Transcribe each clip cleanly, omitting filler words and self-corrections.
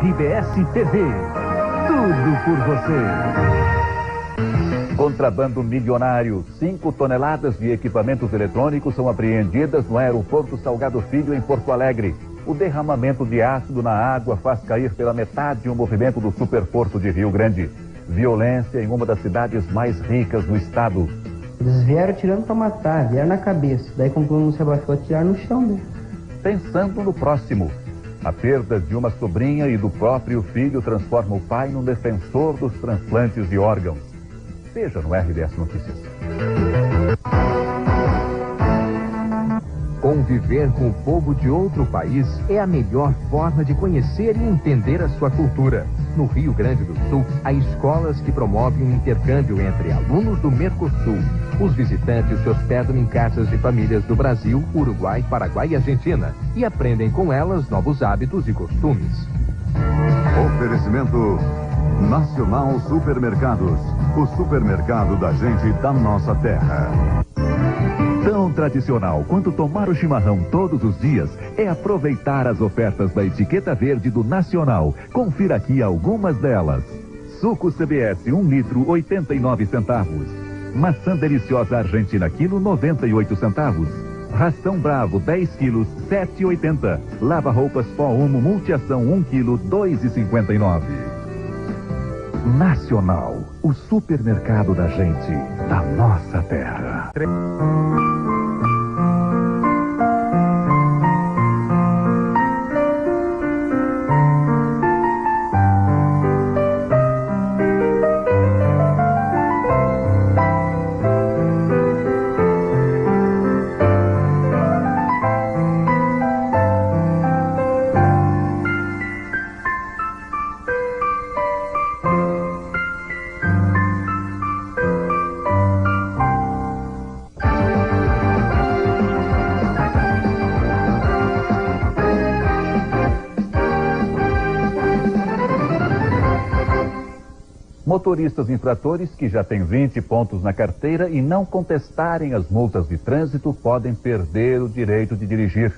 RBS TV. Tudo por você. Contrabando milionário. 5 toneladas de equipamentos eletrônicos são apreendidas no aeroporto Salgado Filho, em Porto Alegre. O derramamento de ácido na água faz cair pela metade o movimento do superporto de Rio Grande. Violência em uma das cidades mais ricas do estado. Eles vieram tirando para matar, vieram na cabeça. Daí, quando não se abaixou, atiraram no chão, né? Pensando no próximo. A perda de uma sobrinha e do próprio filho transforma o pai num defensor dos transplantes de órgãos. Veja no RBS Notícias. Conviver com o povo de outro país é a melhor forma de conhecer e entender a sua cultura. No Rio Grande do Sul, há escolas que promovem um intercâmbio entre alunos do Mercosul. Os visitantes se hospedam em casas de famílias do Brasil, Uruguai, Paraguai e Argentina e aprendem com elas novos hábitos e costumes. Oferecimento Nacional Supermercados, o supermercado da gente da nossa terra. Tão tradicional quanto tomar o chimarrão todos os dias é aproveitar as ofertas da etiqueta verde do Nacional. Confira aqui algumas delas. Suco CBS 1 litro 89 centavos. Maçã deliciosa Argentina quilo 98 centavos. Ração Bravo 10 quilos 7,80. Lava roupas pó Omo multiação 1 quilo 2,59. Nacional, o supermercado da gente, da nossa terra. Motoristas infratores que já têm 20 pontos na carteira e não contestarem as multas de trânsito podem perder o direito de dirigir.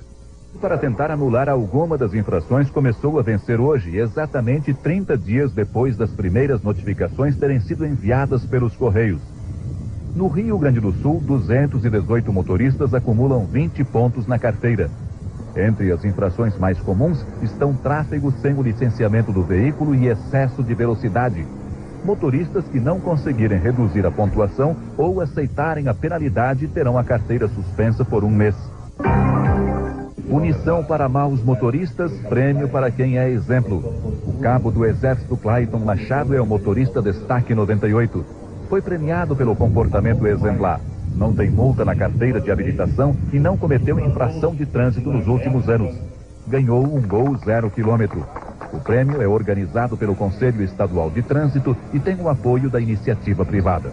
Para tentar anular alguma das infrações, começou a vencer hoje, exatamente 30 dias depois das primeiras notificações terem sido enviadas pelos Correios. No Rio Grande do Sul, 218 motoristas acumulam 20 pontos na carteira. Entre as infrações mais comuns estão tráfego sem o licenciamento do veículo e excesso de velocidade. Motoristas que não conseguirem reduzir a pontuação ou aceitarem a penalidade terão a carteira suspensa por 1 mês. Punição para maus motoristas, prêmio para quem é exemplo. O cabo do Exército Clayton Machado é o motorista destaque 98. Foi premiado pelo comportamento exemplar. Não tem multa na carteira de habilitação e não cometeu infração de trânsito nos últimos anos. Ganhou um Gol 0 km. O prêmio é organizado pelo Conselho Estadual de Trânsito e tem o apoio da iniciativa privada.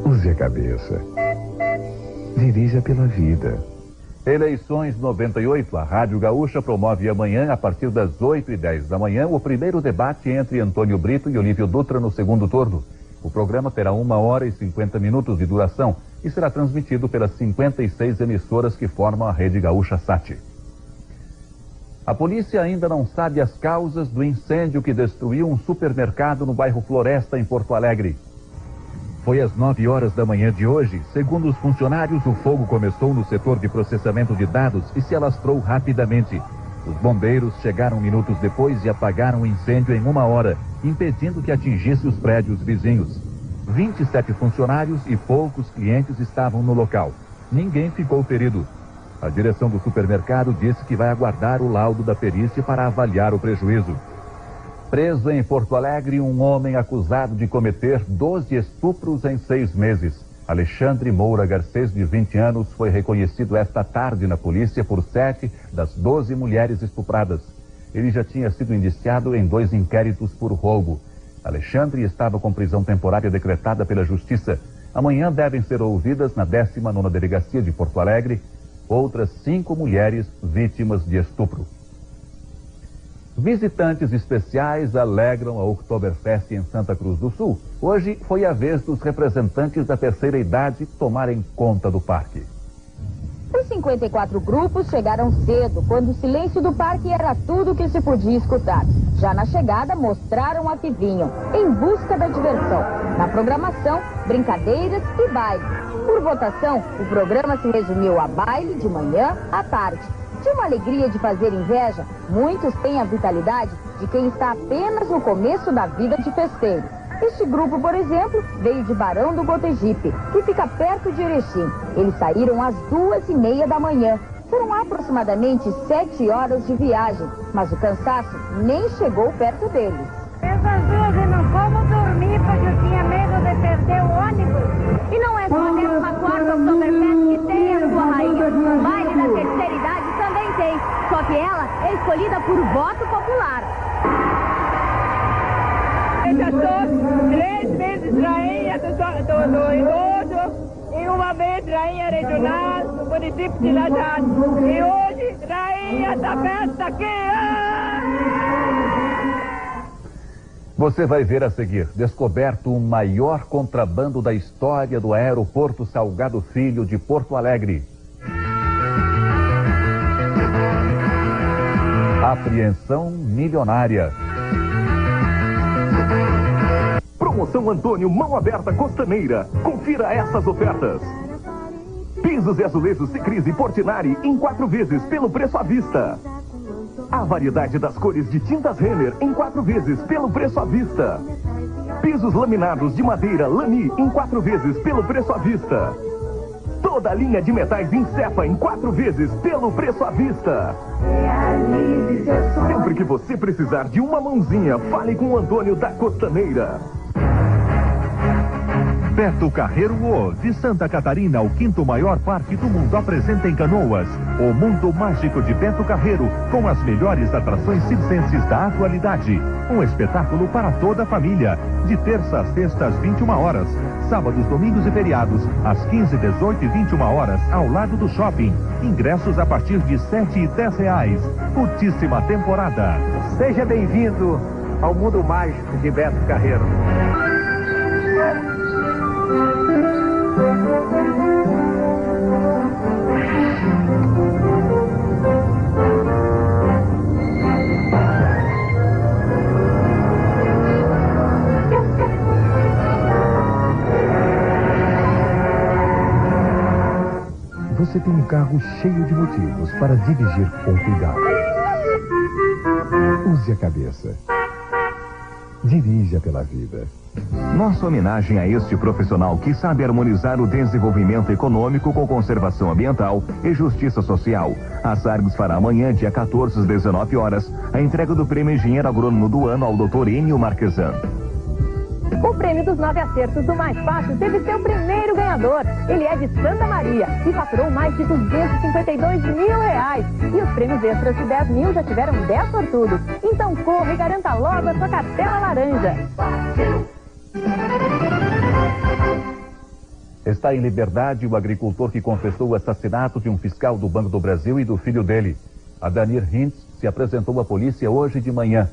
Use a cabeça. Dirija pela vida. Eleições 98. A Rádio Gaúcha promove amanhã, a partir das 8h10 da manhã, o primeiro debate entre Antônio Brito e Olívio Dutra no segundo turno. O programa terá 1 hora e 50 minutos de duração e será transmitido pelas 56 emissoras que formam a Rede Gaúcha Sat. A polícia ainda não sabe as causas do incêndio que destruiu um supermercado no bairro Floresta, em Porto Alegre. Foi às 9 horas da manhã de hoje. Segundo os funcionários, o fogo começou no setor de processamento de dados e se alastrou rapidamente. Os bombeiros chegaram minutos depois e apagaram o incêndio em 1 hora, impedindo que atingisse os prédios vizinhos. 27 funcionários e poucos clientes estavam no local. Ninguém ficou ferido. A direção do supermercado disse que vai aguardar o laudo da perícia para avaliar o prejuízo. Preso em Porto Alegre, um homem acusado de cometer 12 estupros em 6 meses. Alexandre Moura Garcês, de 20 anos, foi reconhecido esta tarde na polícia por 7 das 12 mulheres estupradas. Ele já tinha sido indiciado em 2 inquéritos por roubo. Alexandre estava com prisão temporária decretada pela Justiça. Amanhã devem ser ouvidas na 19ª Delegacia de Porto Alegre outras 5 mulheres vítimas de estupro. Visitantes especiais alegram a Oktoberfest em Santa Cruz do Sul. Hoje foi a vez dos representantes da terceira idade tomarem conta do parque. Os 54 grupos chegaram cedo, quando o silêncio do parque era tudo que se podia escutar. Já na chegada, mostraram a que vinham, em busca da diversão. Na programação, brincadeiras e baile. Por votação, o programa se resumiu a baile de manhã à tarde. De uma alegria de fazer inveja, muitos têm a vitalidade de quem está apenas no começo da vida de festeiro. Este grupo, por exemplo, veio de Barão do Gotegipe, que fica perto de Erechim. Eles saíram às 2h30 da manhã. Foram aproximadamente 7 horas de viagem, mas o cansaço nem chegou perto deles. Essas duas eu não como dormir porque eu tinha medo de perder o ônibus. E não é só a 14ª Oktoberfest que tem a sua rainha. O baile da terceira idade também tem, só que ela é escolhida por voto popular. Eu já sou 3 vezes rainha do idoso e uma vez rainha regional do município de Lajado. E hoje, rainha da festa aqui. Você vai ver a seguir, descoberto o maior contrabando da história do aeroporto Salgado Filho de Porto Alegre. Apreensão milionária. Promoção Antônio Mão Aberta Costaneira. Confira essas ofertas. Pisos e azulejos Secris e Portinari em 4 vezes pelo preço à vista. A variedade das cores de tintas Renner em 4 vezes pelo preço à vista. Pisos laminados de madeira Lani em 4 vezes pelo preço à vista. Toda a linha de metais em Cepa em 4 vezes pelo preço à vista. Sempre que você precisar de uma mãozinha, fale com o Antônio da Costaneira. Beto Carreiro O, de Santa Catarina, o 5º maior parque do mundo, apresenta em Canoas o Mundo Mágico de Beto Carreiro, com as melhores atrações circenses da atualidade. Um espetáculo para toda a família, de terça às sexta às 21 horas, sábados, domingos e feriados, às 15, 18 e 21 horas, ao lado do shopping. Ingressos a partir de R$ 7 e R$ 10. Curtíssima temporada. Seja bem-vindo ao Mundo Mágico de Beto Carreiro. Você tem um carro cheio de motivos para dirigir com cuidado. Use a cabeça. Dirija pela vida. Nossa homenagem a este profissional que sabe harmonizar o desenvolvimento econômico com conservação ambiental e justiça social. A Sargos fará amanhã, dia 14, às 19 horas, a entrega do Prêmio Engenheiro Agrônomo do Ano ao Dr. Enio Marquesan. O prêmio dos 9 acertos do Mais Fácil teve seu primeiro ganhador. Ele é de Santa Maria e faturou mais de R$252 mil. E os prêmios extras de 10 mil já tiveram 10 sortudos. Então corra e garanta logo a sua cartela laranja. Está em liberdade o agricultor que confessou o assassinato de um fiscal do Banco do Brasil e do filho dele. Adanir Hintz se apresentou à polícia hoje de manhã.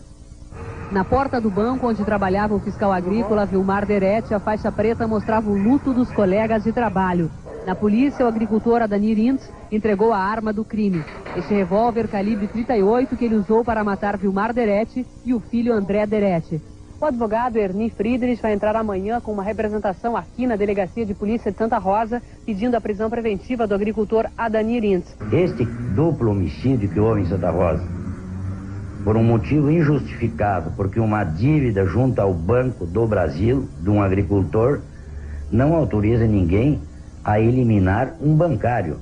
Na porta do banco onde trabalhava o fiscal agrícola Vilmar Derete, a faixa preta mostrava o luto dos colegas de trabalho. Na polícia, o agricultor Adanir Hintz entregou a arma do crime. Este revólver calibre 38 que ele usou para matar Vilmar Derete e o filho André Derete. O advogado Ernie Friedrich vai entrar amanhã com uma representação aqui na Delegacia de Polícia de Santa Rosa, pedindo a prisão preventiva do agricultor Adanir Hintz. Este duplo homicídio que houve em Santa Rosa, por um motivo injustificado, porque uma dívida junto ao Banco do Brasil, de um agricultor, não autoriza ninguém a eliminar um bancário,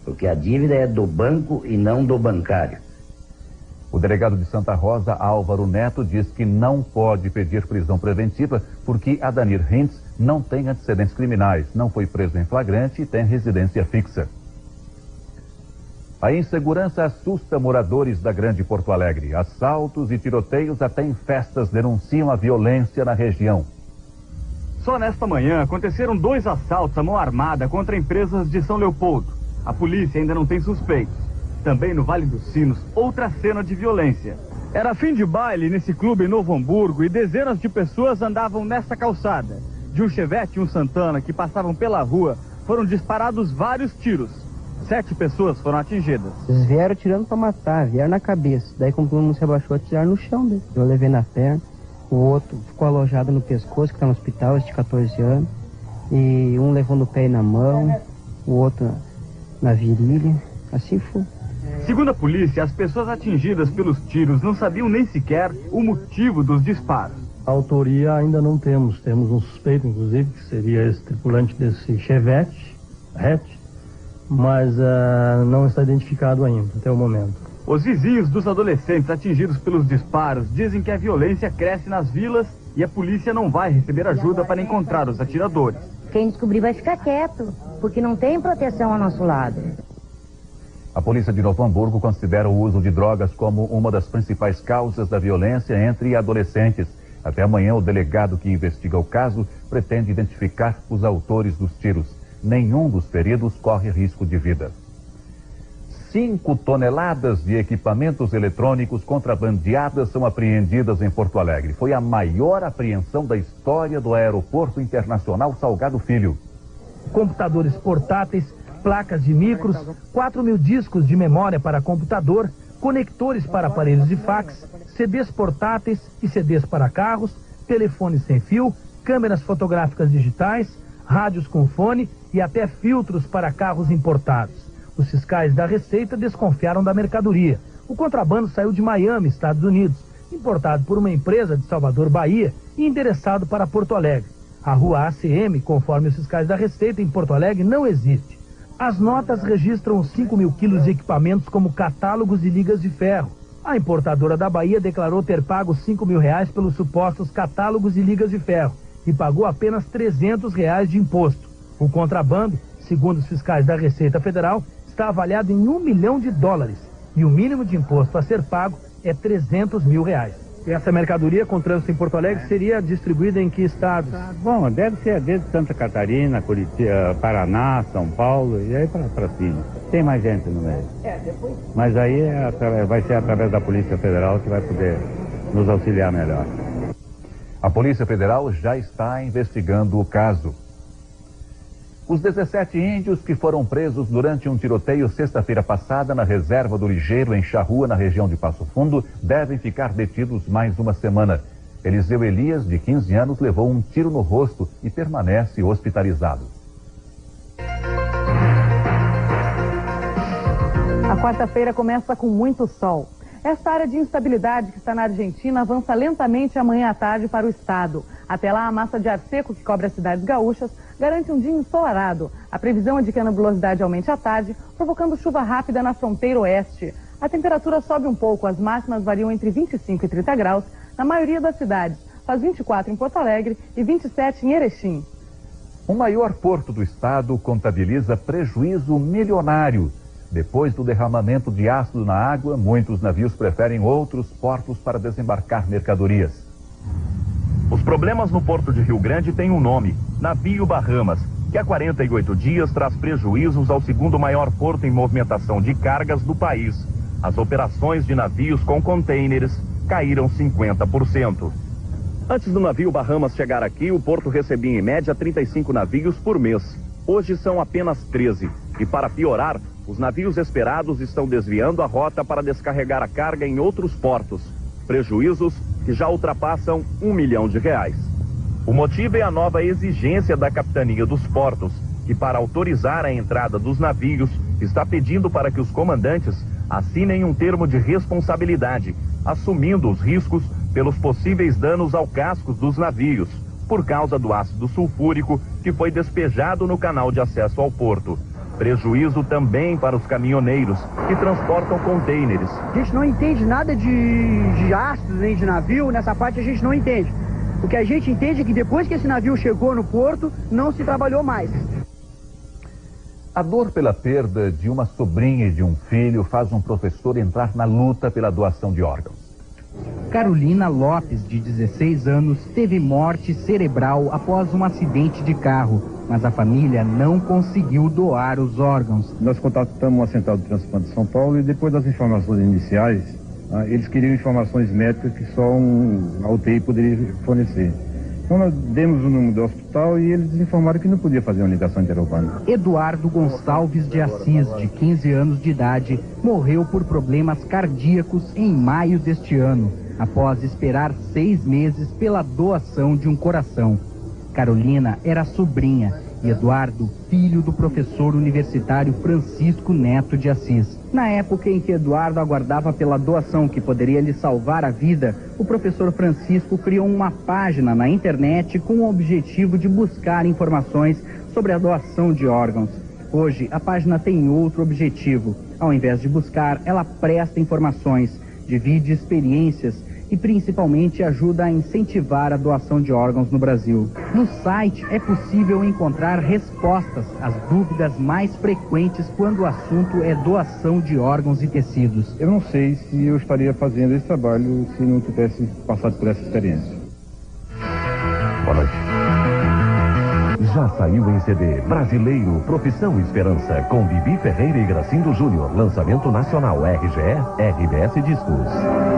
porque a dívida é do banco e não do bancário. O delegado de Santa Rosa, Álvaro Neto, diz que não pode pedir prisão preventiva porque Adanir Hintz não tem antecedentes criminais, não foi preso em flagrante e tem residência fixa. A insegurança assusta moradores da Grande Porto Alegre. Assaltos e tiroteios até em festas denunciam a violência na região. Só nesta manhã aconteceram 2 assaltos à mão armada contra empresas de São Leopoldo. A polícia ainda não tem suspeitos. Também no Vale dos Sinos, outra cena de violência. Era fim de baile nesse clube em Novo Hamburgo e dezenas de pessoas andavam nessa calçada. De um Chevette e um Santana que passavam pela rua, foram disparados vários tiros. 7 pessoas foram atingidas. Eles vieram tirando pra matar, vieram na cabeça. Daí, como todo mundo se abaixou, atiraram no chão dele. Eu levei na perna. O outro ficou alojado no pescoço, que tá no hospital, de 14 anos. E um levou no pé e na mão, o outro na virilha. Assim foi. Segundo a polícia, as pessoas atingidas pelos tiros não sabiam nem sequer o motivo dos disparos. A autoria ainda não temos. Temos um suspeito, inclusive, que seria esse tripulante desse Chevette, hatch, mas não está identificado ainda, até o momento. Os vizinhos dos adolescentes atingidos pelos disparos dizem que a violência cresce nas vilas e a polícia não vai receber ajuda para encontrar os atiradores. Quem descobrir vai ficar quieto, porque não tem proteção ao nosso lado. A polícia de Novo Hamburgo considera o uso de drogas como uma das principais causas da violência entre adolescentes. Até amanhã, o delegado que investiga o caso pretende identificar os autores dos tiros. Nenhum dos feridos corre risco de vida. 5 toneladas de equipamentos eletrônicos contrabandeadas são apreendidas em Porto Alegre. Foi a maior apreensão da história do Aeroporto Internacional Salgado Filho. Computadores portáteis, placas de micros, 4.000 discos de memória para computador, conectores para aparelhos de fax, CDs portáteis e CDs para carros, telefones sem fio, câmeras fotográficas digitais, rádios com fone e até filtros para carros importados. Os fiscais da Receita desconfiaram da mercadoria. O contrabando saiu de Miami, Estados Unidos, importado por uma empresa de Salvador, Bahia, e endereçado para Porto Alegre. A rua ACM, conforme os fiscais da Receita em Porto Alegre, não existe. As notas registram 5.000 quilos de equipamentos como catálogos e ligas de ferro. A importadora da Bahia declarou ter pago R$5.000 pelos supostos catálogos e ligas de ferro e pagou apenas R$300 de imposto. O contrabando, segundo os fiscais da Receita Federal, está avaliado em $1 milhão e o mínimo de imposto a ser pago é R$300 mil. E essa mercadoria com trânsito em Porto Alegre seria distribuída em que estados? Bom, deve ser desde Santa Catarina, Curitiba, Paraná, São Paulo e aí para cima. Tem mais gente no meio. Mas aí vai ser através da Polícia Federal que vai poder nos auxiliar melhor. A Polícia Federal já está investigando o caso. Os 17 índios que foram presos durante um tiroteio sexta-feira passada na reserva do Ligeiro, em Charrua, na região de Passo Fundo, devem ficar detidos mais uma semana. Eliseu Elias, de 15 anos, levou um tiro no rosto e permanece hospitalizado. A quarta-feira começa com muito sol. Esta área de instabilidade que está na Argentina avança lentamente amanhã à tarde para o estado. Até lá, a massa de ar seco que cobre as cidades gaúchas garante um dia ensolarado. A previsão é de que a nebulosidade aumente à tarde, provocando chuva rápida na fronteira oeste. A temperatura sobe um pouco, as máximas variam entre 25 e 30 graus na maioria das cidades. Faz 24 em Porto Alegre e 27 em Erechim. O maior porto do estado contabiliza prejuízo milionário. Depois do derramamento de ácido na água, muitos navios preferem outros portos para desembarcar mercadorias. Os problemas no Porto de Rio Grande têm um nome: Navio Bahamas, que há 48 dias traz prejuízos ao segundo maior porto em movimentação de cargas do país. As operações de navios com contêineres caíram 50%. Antes do navio Bahamas chegar aqui, o porto recebia em média 35 navios por mês. Hoje são apenas 13. E para piorar, os navios esperados estão desviando a rota para descarregar a carga em outros portos. Prejuízos que já ultrapassam R$1 milhão. O motivo é a nova exigência da Capitania dos Portos, que para autorizar a entrada dos navios, está pedindo para que os comandantes assinem um termo de responsabilidade, assumindo os riscos pelos possíveis danos ao casco dos navios, por causa do ácido sulfúrico que foi despejado no canal de acesso ao porto. Prejuízo também para os caminhoneiros que transportam contêineres. A gente não entende nada de ácido nem de navio, nessa parte a gente não entende. O que a gente entende é que depois que esse navio chegou no porto, não se trabalhou mais. A dor pela perda de uma sobrinha e de um filho faz um professor entrar na luta pela doação de órgãos. Carolina Lopes, de 16 anos, teve morte cerebral após um acidente de carro, mas a família não conseguiu doar os órgãos. Nós contatamos a Central de Transplante de São Paulo e depois das informações iniciais, eles queriam informações médicas que só a UTI poderia fornecer. Então nós demos o número do hospital e eles informaram que não podia fazer uma ligação interurbana. Eduardo Gonçalves de Assis, de 15 anos de idade, morreu por problemas cardíacos em maio deste ano, após esperar 6 meses pela doação de um coração. Carolina era sobrinha e Eduardo, filho do professor universitário Francisco Neto de Assis. Na época em que Eduardo aguardava pela doação que poderia lhe salvar a vida, o professor Francisco criou uma página na internet com o objetivo de buscar informações sobre a doação de órgãos. Hoje, a página tem outro objetivo. Ao invés de buscar, ela presta informações, divide experiências e principalmente ajuda a incentivar a doação de órgãos no Brasil. No site é possível encontrar respostas às dúvidas mais frequentes quando o assunto é doação de órgãos e tecidos. Eu não sei se eu estaria fazendo esse trabalho se não tivesse passado por essa experiência. Boa noite. Já saiu em CD Brasileiro, Profissão Esperança, com Bibi Ferreira e Gracindo Júnior. Lançamento nacional RGE, RBS Discos.